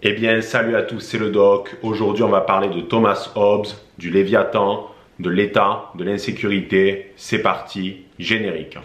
Eh bien, salut à tous, c'est le Doc. Aujourd'hui, on va parler de Thomas Hobbes, du Léviathan, de l'État, de l'insécurité. C'est parti, générique.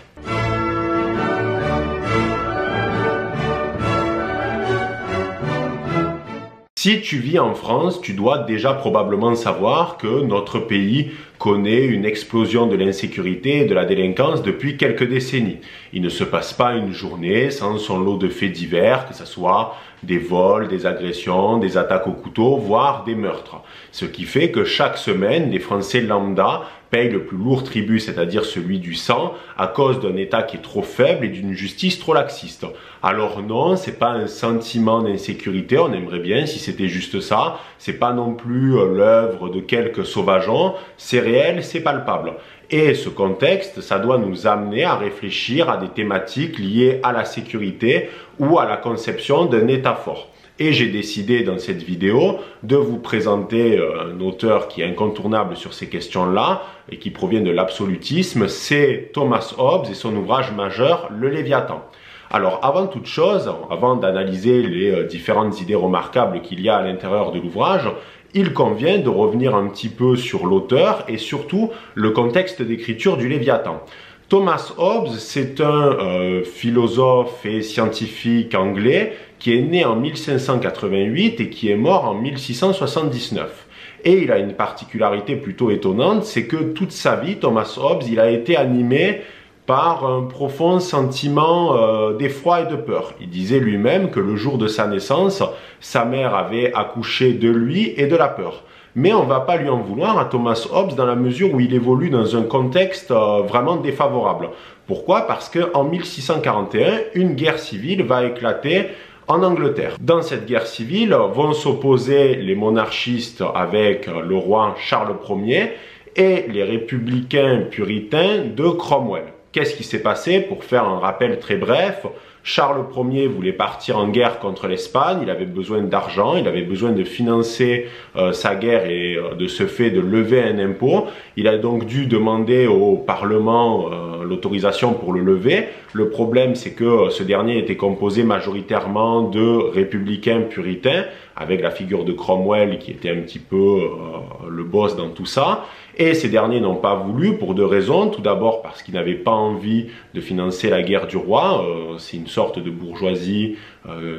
Si tu vis en France, tu dois déjà probablement savoir que notre pays connaît une explosion de l'insécurité et de la délinquance depuis quelques décennies. Il ne se passe pas une journée sans son lot de faits divers, que ce soit des vols, des agressions, des attaques au couteau, voire des meurtres. Ce qui fait que chaque semaine, les Français lambda payent le plus lourd tribut, c'est-à-dire celui du sang, à cause d'un État qui est trop faible et d'une justice trop laxiste. Alors non, c'est pas un sentiment d'insécurité, on aimerait bien si c'était juste ça. C'est pas non plus l'œuvre de quelques sauvageons, c'est réel, c'est palpable. Et ce contexte, ça doit nous amener à réfléchir à des thématiques liées à la sécurité ou à la conception d'un État fort. Et j'ai décidé dans cette vidéo de vous présenter un auteur qui est incontournable sur ces questions-là et qui provient de l'absolutisme, c'est Thomas Hobbes et son ouvrage majeur, Le Léviathan. Alors avant toute chose, avant d'analyser les différentes idées remarquables qu'il y a à l'intérieur de l'ouvrage, il convient de revenir un petit peu sur l'auteur et surtout le contexte d'écriture du Léviathan. Thomas Hobbes, c'est un philosophe et scientifique anglais qui est né en 1588 et qui est mort en 1679. Et il a une particularité plutôt étonnante, c'est que toute sa vie, Thomas Hobbes, il a été animé par un profond sentiment d'effroi et de peur. Il disait lui-même que le jour de sa naissance, sa mère avait accouché de lui et de la peur. Mais on ne va pas lui en vouloir à Thomas Hobbes dans la mesure où il évolue dans un contexte vraiment défavorable. Pourquoi? Parce qu'en 1641, une guerre civile va éclater en Angleterre. Dans cette guerre civile vont s'opposer les monarchistes avec le roi Charles Ier et les républicains puritains de Cromwell. Qu'est-ce qui s'est passé? Pour faire un rappel très bref, Charles Ier voulait partir en guerre contre l'Espagne, il avait besoin d'argent, il avait besoin de financer sa guerre et de ce fait de lever un impôt. Il a donc dû demander au Parlement l'autorisation pour le lever. Le problème, c'est que ce dernier était composé majoritairement de républicains puritains, avec la figure de Cromwell qui était un petit peu le boss dans tout ça. Et ces derniers n'ont pas voulu pour deux raisons. Tout d'abord parce qu'ils n'avaient pas envie de financer la guerre du roi. C'est une sorte de bourgeoisie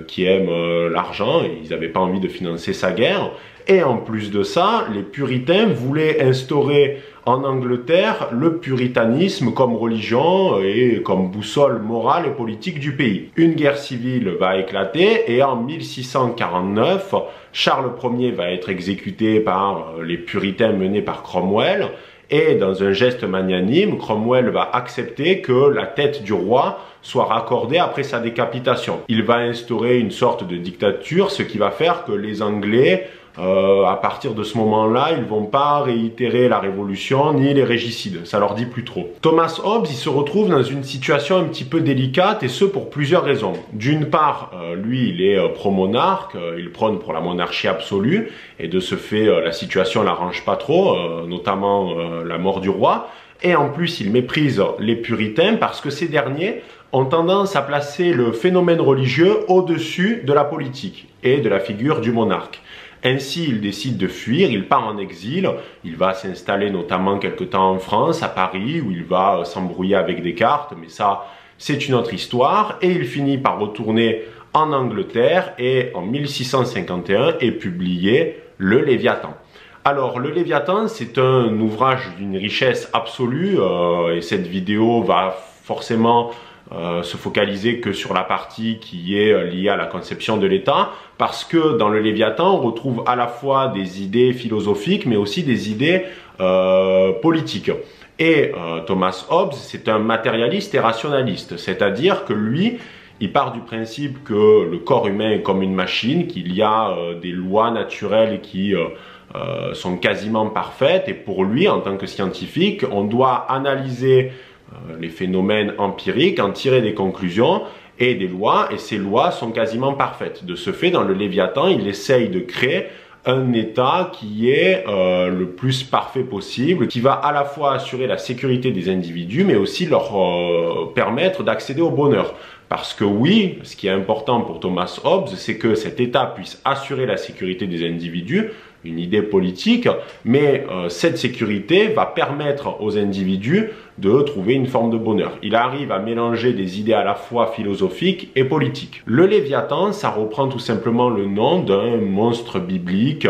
qui aime l'argent et ils n'avaient pas envie de financer sa guerre. Et en plus de ça, les puritains voulaient instaurer en Angleterre le puritanisme comme religion et comme boussole morale et politique du pays. Une guerre civile va éclater et en 1649, Charles Ier va être exécuté par les puritains menés par Cromwell. Et dans un geste magnanime, Cromwell va accepter que la tête du roi soit raccordée après sa décapitation. Il va instaurer une sorte de dictature, ce qui va faire que les Anglais, à partir de ce moment-là, ils vont pas réitérer la révolution ni les régicides, ça leur dit plus trop. Thomas Hobbes, il se retrouve dans une situation un petit peu délicate et ce pour plusieurs raisons. D'une part, lui, il est pro-monarque, il prône pour la monarchie absolue et de ce fait, la situation l'arrange pas trop, notamment la mort du roi. Et en plus, il méprise les puritains parce que ces derniers ont tendance à placer le phénomène religieux au-dessus de la politique et de la figure du monarque. Ainsi, il décide de fuir, il part en exil, il va s'installer notamment quelque temps en France, à Paris, où il va s'embrouiller avec Descartes, mais ça, c'est une autre histoire, et il finit par retourner en Angleterre, et en 1651 est publié Le Léviathan. Alors, Le Léviathan, c'est un ouvrage d'une richesse absolue, et cette vidéo va forcément se focaliser que sur la partie qui est liée à la conception de l'État, parce que dans le Léviathan, on retrouve à la fois des idées philosophiques, mais aussi des idées politiques. Et Thomas Hobbes, c'est un matérialiste et rationaliste, c'est-à-dire que lui, il part du principe que le corps humain est comme une machine, qu'il y a des lois naturelles qui sont quasiment parfaites, et pour lui, en tant que scientifique, on doit analyser les phénomènes empiriques, en tirer des conclusions et des lois, et ces lois sont quasiment parfaites. De ce fait, dans le Léviathan, il essaye de créer un État qui est le plus parfait possible, qui va à la fois assurer la sécurité des individus, mais aussi leur permettre d'accéder au bonheur. Parce que oui, ce qui est important pour Thomas Hobbes, c'est que cet État puisse assurer la sécurité des individus, une idée politique, mais cette sécurité va permettre aux individus de trouver une forme de bonheur. Il arrive à mélanger des idées à la fois philosophiques et politiques. Le Léviathan, ça reprend tout simplement le nom d'un monstre biblique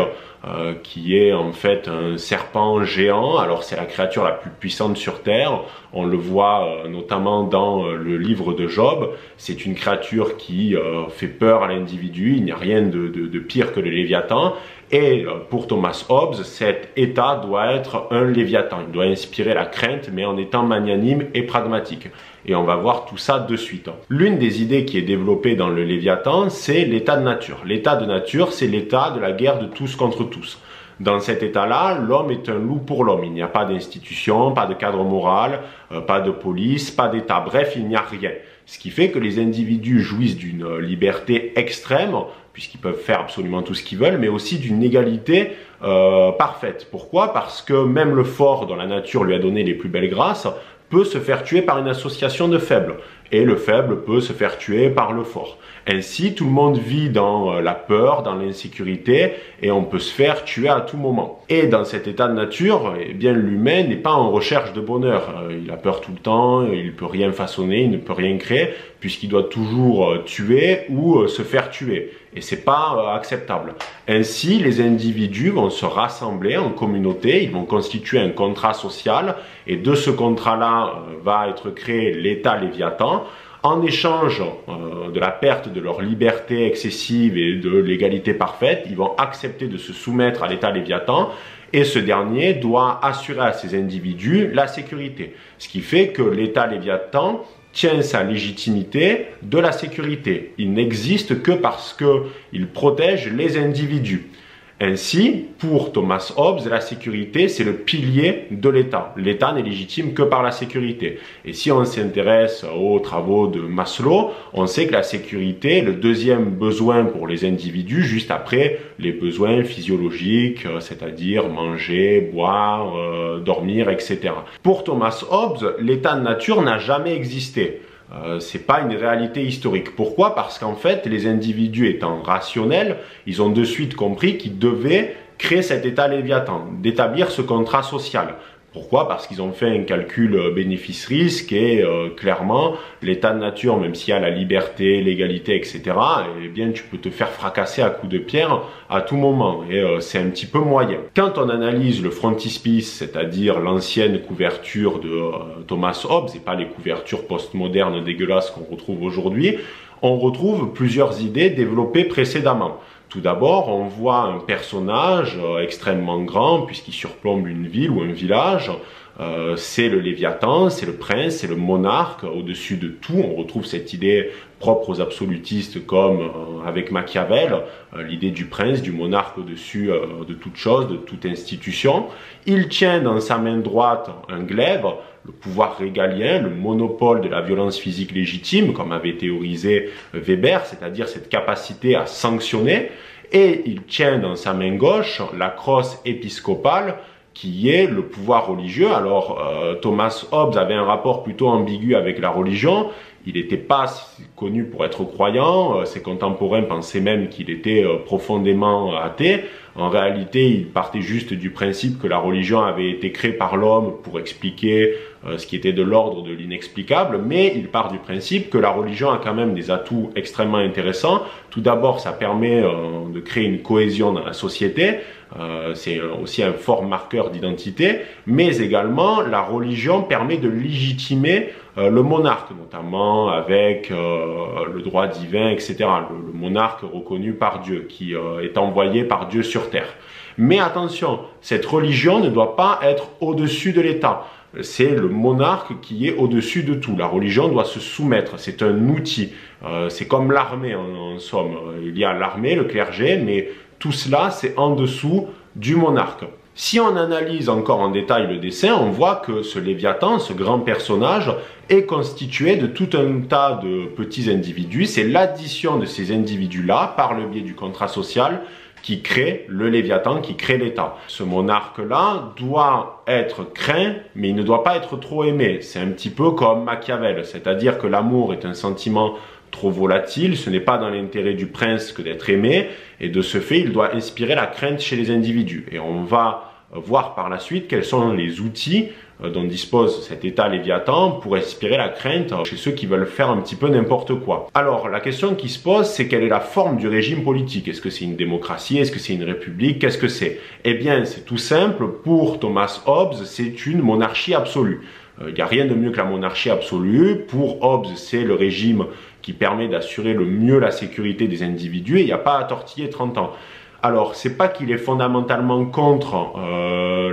qui est en fait un serpent géant. Alors c'est la créature la plus puissante sur Terre, on le voit notamment dans le livre de Job. C'est une créature qui fait peur à l'individu, il n'y a rien de pire que le Léviathan. Et pour Thomas Hobbes, cet état doit être un Léviathan, il doit inspirer la crainte mais en étant magnanime et pragmatique. Et on va voir tout ça de suite. L'une des idées qui est développée dans le Léviathan, c'est l'état de nature. L'état de nature, c'est l'état de la guerre de tous contre tous. Dans cet état-là, l'homme est un loup pour l'homme. Il n'y a pas d'institution, pas de cadre moral, pas de police, pas d'État. Bref, il n'y a rien. Ce qui fait que les individus jouissent d'une liberté extrême, puisqu'ils peuvent faire absolument tout ce qu'ils veulent, mais aussi d'une égalité parfaite. Pourquoi? Parce que même le fort, dont la nature lui a donné les plus belles grâces, peut se faire tuer par une association de faibles. Et le faible peut se faire tuer par le fort. Ainsi, tout le monde vit dans la peur, dans l'insécurité, et on peut se faire tuer à tout moment. Et dans cet état de nature, eh bien, l'humain n'est pas en recherche de bonheur. Il a peur tout le temps, il ne peut rien façonner, il ne peut rien créer, puisqu'il doit toujours tuer ou se faire tuer. Et c'est pas acceptable. Ainsi, les individus vont se rassembler en communauté, ils vont constituer un contrat social, et de ce contrat-là va être créé l'État Léviathan. En échange de la perte de leur liberté excessive et de l'égalité parfaite, ils vont accepter de se soumettre à l'État Léviathan et ce dernier doit assurer à ces individus la sécurité. Ce qui fait que l'État Léviathan tient sa légitimité de la sécurité. Il n'existe que parce qu'il protège les individus. Ainsi, pour Thomas Hobbes, la sécurité, c'est le pilier de l'État. L'État n'est légitime que par la sécurité. Et si on s'intéresse aux travaux de Maslow, on sait que la sécurité est le deuxième besoin pour les individus, juste après les besoins physiologiques, c'est-à-dire manger, boire, dormir, etc. Pour Thomas Hobbes, l'état de nature n'a jamais existé. C'est pas une réalité historique. Pourquoi? Parce qu'en fait, les individus étant rationnels, ils ont de suite compris qu'ils devaient créer cet état Léviathan, d'établir ce contrat social. Pourquoi? Parce qu'ils ont fait un calcul bénéfice-risque et clairement, l'état de nature, même s'il y a la liberté, l'égalité, etc., eh bien, tu peux te faire fracasser à coups de pierre à tout moment et c'est un petit peu moyen. Quand on analyse le frontispice, c'est-à-dire l'ancienne couverture de Thomas Hobbes et pas les couvertures postmodernes dégueulasses qu'on retrouve aujourd'hui, on retrouve plusieurs idées développées précédemment. Tout d'abord, on voit un personnage extrêmement grand puisqu'il surplombe une ville ou un village. C'est le Léviathan, c'est le prince, c'est le monarque au-dessus de tout. On retrouve cette idée propre aux absolutistes comme avec Machiavel, l'idée du prince, du monarque au-dessus de toute chose, de toute institution. Il tient dans sa main droite un glaive, le pouvoir régalien, le monopole de la violence physique légitime, comme avait théorisé Weber, c'est-à-dire cette capacité à sanctionner. Et il tient dans sa main gauche la crosse épiscopale, qui est le pouvoir religieux. Alors, Thomas Hobbes avait un rapport plutôt ambigu avec la religion. Il n'était pas connu pour être croyant. Ses contemporains pensaient même qu'il était profondément athée. En réalité, il partait juste du principe que la religion avait été créée par l'homme pour expliquer ce qui était de l'ordre de l'inexplicable, mais il part du principe que la religion a quand même des atouts extrêmement intéressants. Tout d'abord, ça permet de créer une cohésion dans la société. C'est aussi un fort marqueur d'identité, mais également la religion permet de légitimer le monarque, notamment avec le droit divin, etc. Le monarque reconnu par Dieu, qui est envoyé par Dieu sur terre. Mais attention, cette religion ne doit pas être au-dessus de l'État. C'est le monarque qui est au-dessus de tout. La religion doit se soumettre, c'est un outil. C'est comme l'armée en somme. Il y a l'armée, le clergé, mais tout cela c'est en dessous du monarque. Si on analyse encore en détail le dessin, on voit que ce Léviathan, ce grand personnage, est constitué de tout un tas de petits individus. C'est l'addition de ces individus-là, par le biais du contrat social, qui crée le Léviathan, qui crée l'État. Ce monarque-là doit être craint, mais il ne doit pas être trop aimé. C'est un petit peu comme Machiavel, c'est-à-dire que l'amour est un sentiment trop volatile, ce n'est pas dans l'intérêt du prince que d'être aimé, et de ce fait, il doit inspirer la crainte chez les individus. Et on va voir par la suite quels sont les outils dont dispose cet État Léviathan pour inspirer la crainte chez ceux qui veulent faire un petit peu n'importe quoi. Alors, la question qui se pose, c'est quelle est la forme du régime politique? Est-ce que c'est une démocratie? Est-ce que c'est une république? Qu'est-ce que c'est? Eh bien, c'est tout simple. Pour Thomas Hobbes, c'est une monarchie absolue. Il n'y a rien de mieux que la monarchie absolue. Pour Hobbes, c'est le régime qui permet d'assurer le mieux la sécurité des individus et il n'y a pas à tortiller 30 ans. Alors, c'est pas qu'il est fondamentalement contre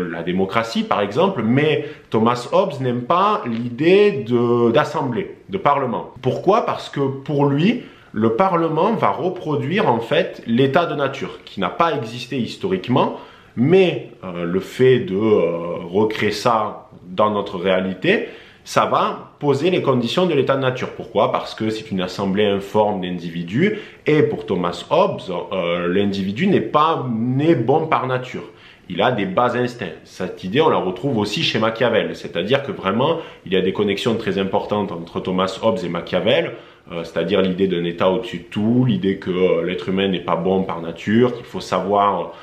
la démocratie, par exemple, mais Thomas Hobbes n'aime pas l'idée d'assemblée, de parlement. Pourquoi? Parce que pour lui, le parlement va reproduire en fait l'état de nature, qui n'a pas existé historiquement, mais le fait de recréer ça dans notre réalité, ça va poser les conditions de l'état de nature. Pourquoi? Parce que c'est une assemblée informe d'individus et pour Thomas Hobbes, l'individu n'est pas né bon par nature. Il a des bas instincts. Cette idée, on la retrouve aussi chez Machiavel. C'est-à-dire que vraiment, il y a des connexions très importantes entre Thomas Hobbes et Machiavel. C'est-à-dire l'idée d'un état au-dessus de tout, l'idée que l'être humain n'est pas bon par nature, qu'il faut savoir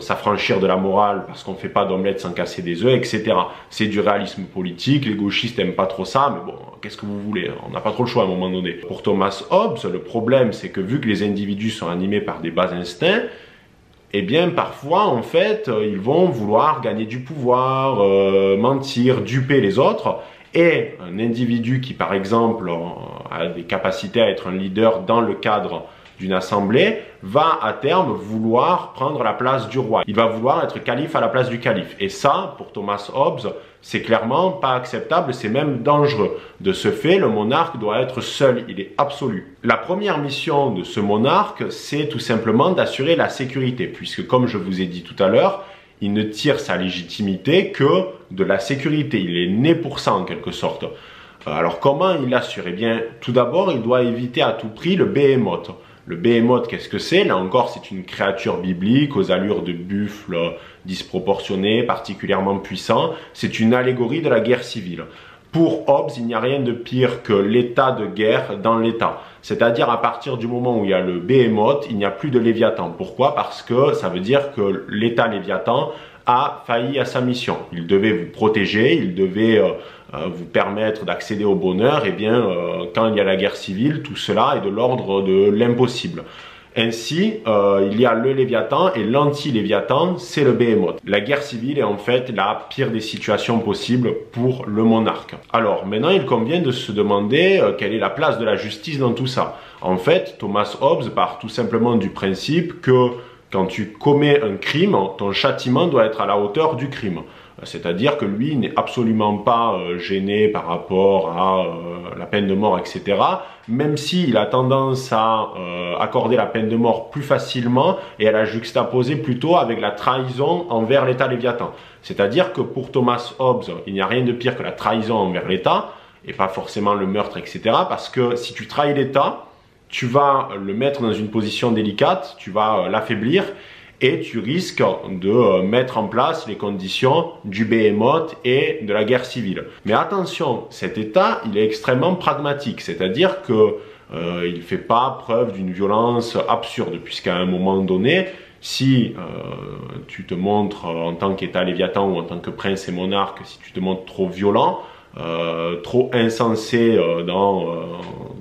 s'affranchir de la morale parce qu'on ne fait pas d'omelette sans casser des œufs, etc. C'est du réalisme politique, les gauchistes n'aiment pas trop ça, mais bon, qu'est-ce que vous voulez? On n'a pas trop le choix à un moment donné. Pour Thomas Hobbes, le problème, c'est que vu que les individus sont animés par des bas instincts, eh bien, parfois, en fait, ils vont vouloir gagner du pouvoir, mentir, duper les autres, et un individu qui, par exemple, a des capacités à être un leader dans le cadre d'une assemblée, va à terme vouloir prendre la place du roi. Il va vouloir être calife à la place du calife. Et ça, pour Thomas Hobbes, c'est clairement pas acceptable, c'est même dangereux. De ce fait, le monarque doit être seul, il est absolu. La première mission de ce monarque, c'est tout simplement d'assurer la sécurité, puisque comme je vous ai dit tout à l'heure, il ne tire sa légitimité que de la sécurité. Il est né pour ça en quelque sorte. Alors comment il l'assure? Eh bien, tout d'abord, il doit éviter à tout prix le Behémoth. Le Behémoth, qu'est-ce que c'est? Là encore, c'est une créature biblique aux allures de buffle disproportionné, particulièrement puissant. C'est une allégorie de la guerre civile. Pour Hobbes, il n'y a rien de pire que l'état de guerre dans l'état. C'est-à-dire à partir du moment où il y a le Behémoth, il n'y a plus de Léviathan. Pourquoi? Parce que ça veut dire que l'état Léviathan a failli à sa mission. Il devait vous protéger, il devait vous permettre d'accéder au bonheur. Et bien, quand il y a la guerre civile, tout cela est de l'ordre de l'impossible. Ainsi, il y a le Léviathan et l'anti-Léviathan, c'est le Behémoth. La guerre civile est en fait la pire des situations possibles pour le monarque. Alors, maintenant, il convient de se demander quelle est la place de la justice dans tout ça. En fait, Thomas Hobbes part tout simplement du principe que quand tu commets un crime, ton châtiment doit être à la hauteur du crime. C'est-à-dire que lui n'est absolument pas gêné par rapport à la peine de mort, etc. Même s'il a tendance à accorder la peine de mort plus facilement et à la juxtaposer plutôt avec la trahison envers l'État Léviathan. C'est-à-dire que pour Thomas Hobbes, il n'y a rien de pire que la trahison envers l'État, et pas forcément le meurtre, etc. Parce que si tu trahis l'État, tu vas le mettre dans une position délicate, tu vas l'affaiblir, et tu risques de mettre en place les conditions du Behémoth et de la guerre civile. Mais attention, cet État, il est extrêmement pragmatique, c'est-à-dire que il ne fait pas preuve d'une violence absurde, puisqu'à un moment donné, si tu te montres en tant qu'État Léviathan ou en tant que prince et monarque, si tu te montres trop violent, trop insensé dans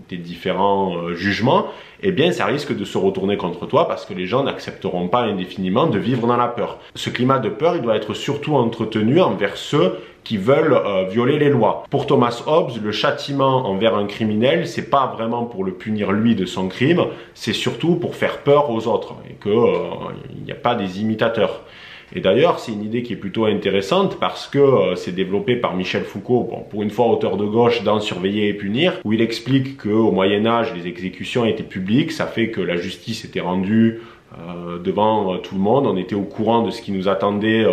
tes différents jugements, eh bien ça risque de se retourner contre toi parce que les gens n'accepteront pas indéfiniment de vivre dans la peur. Ce climat de peur, il doit être surtout entretenu envers ceux qui veulent violer les lois. Pour Thomas Hobbes, le châtiment envers un criminel, c'est pas vraiment pour le punir lui de son crime, c'est surtout pour faire peur aux autres et qu'il n'y a pas des imitateurs. Et d'ailleurs, c'est une idée qui est plutôt intéressante parce que c'est développé par Michel Foucault, bon, pour une fois auteur de gauche dans Surveiller et punir, où il explique qu'au Moyen-Âge, les exécutions étaient publiques, ça fait que la justice était rendue devant tout le monde, on était au courant de ce qui nous attendait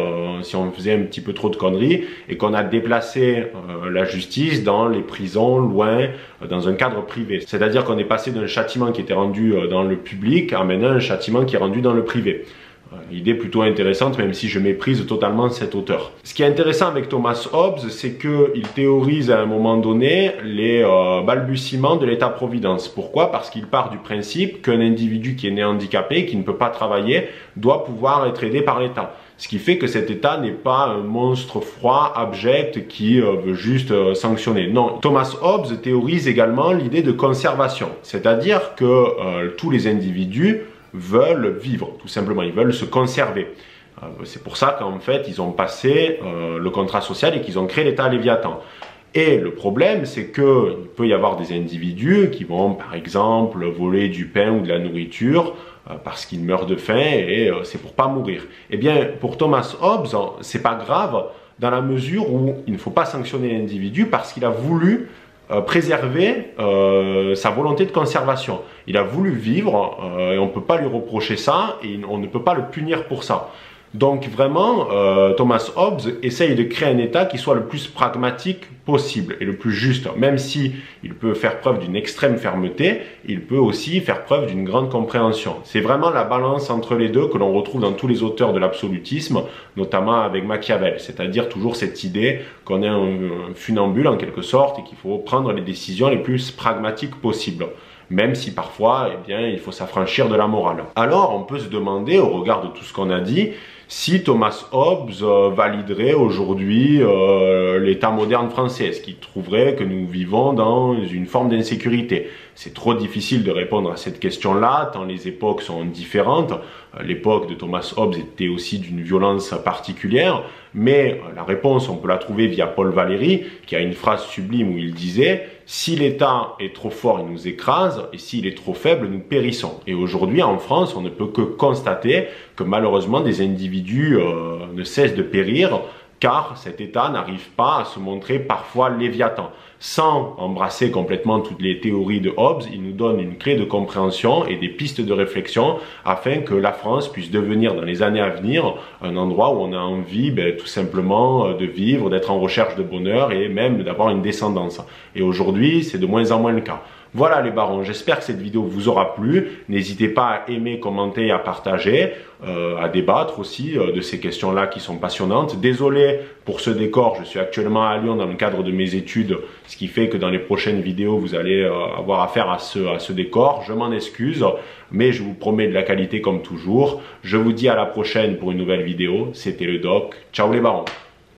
si on faisait un petit peu trop de conneries, et qu'on a déplacé la justice dans les prisons, loin, dans un cadre privé. C'est-à-dire qu'on est passé d'un châtiment qui était rendu dans le public à maintenant un châtiment qui est rendu dans le privé. Idée plutôt intéressante, même si je méprise totalement cet auteur. Ce qui est intéressant avec Thomas Hobbes, c'est qu'il théorise à un moment donné les balbutiements de l'État-providence. Pourquoi? Parce qu'il part du principe qu'un individu qui est né handicapé, qui ne peut pas travailler, doit pouvoir être aidé par l'État. Ce qui fait que cet État n'est pas un monstre froid, abject, qui veut juste sanctionner. Non, Thomas Hobbes théorise également l'idée de conservation. C'est-à-dire que tous les individus veulent vivre, tout simplement, ils veulent se conserver. C'est pour ça qu'en fait, ils ont passé le contrat social et qu'ils ont créé l'État Léviathan. Et le problème, c'est qu'il peut y avoir des individus qui vont, par exemple, voler du pain ou de la nourriture parce qu'ils meurent de faim et c'est pour pas mourir. Eh bien, pour Thomas Hobbes, c'est pas grave dans la mesure où il ne faut pas sanctionner l'individu parce qu'il a voulu préserver sa volonté de conservation. Il a voulu vivre et on ne peut pas lui reprocher ça et on ne peut pas le punir pour ça. Donc vraiment, Thomas Hobbes essaye de créer un État qui soit le plus pragmatique possible et le plus juste. Même si il peut faire preuve d'une extrême fermeté, il peut aussi faire preuve d'une grande compréhension. C'est vraiment la balance entre les deux que l'on retrouve dans tous les auteurs de l'absolutisme, notamment avec Machiavel. C'est-à-dire toujours cette idée qu'on est un funambule en quelque sorte et qu'il faut prendre les décisions les plus pragmatiques possibles. Même si parfois, eh bien, il faut s'affranchir de la morale. Alors, on peut se demander, au regard de tout ce qu'on a dit, si Thomas Hobbes validerait aujourd'hui l'État moderne français, ce qui trouverait que nous vivons dans une forme d'insécurité. C'est trop difficile de répondre à cette question-là, tant les époques sont différentes. L'époque de Thomas Hobbes était aussi d'une violence particulière, mais la réponse, on peut la trouver via Paul Valéry, qui a une phrase sublime où il disait « Si l'État est trop fort, il nous écrase, et s'il est trop faible, nous périssons ». Et aujourd'hui, en France, on ne peut que constater que malheureusement, des individus ne cessent de périr, car cet État n'arrive pas à se montrer parfois léviathan. Sans embrasser complètement toutes les théories de Hobbes, il nous donne une clé de compréhension et des pistes de réflexion afin que la France puisse devenir dans les années à venir un endroit où on a envie tout simplement de vivre, d'être en recherche de bonheur et même d'avoir une descendance. Et aujourd'hui, c'est de moins en moins le cas. Voilà les barons, j'espère que cette vidéo vous aura plu. N'hésitez pas à aimer, commenter, à partager, à débattre aussi de ces questions-là qui sont passionnantes. Désolé pour ce décor, je suis actuellement à Lyon dans le cadre de mes études, ce qui fait que dans les prochaines vidéos, vous allez avoir affaire à ce décor. Je m'en excuse, mais je vous promets de la qualité comme toujours. Je vous dis à la prochaine pour une nouvelle vidéo. C'était le Doc. Ciao les barons.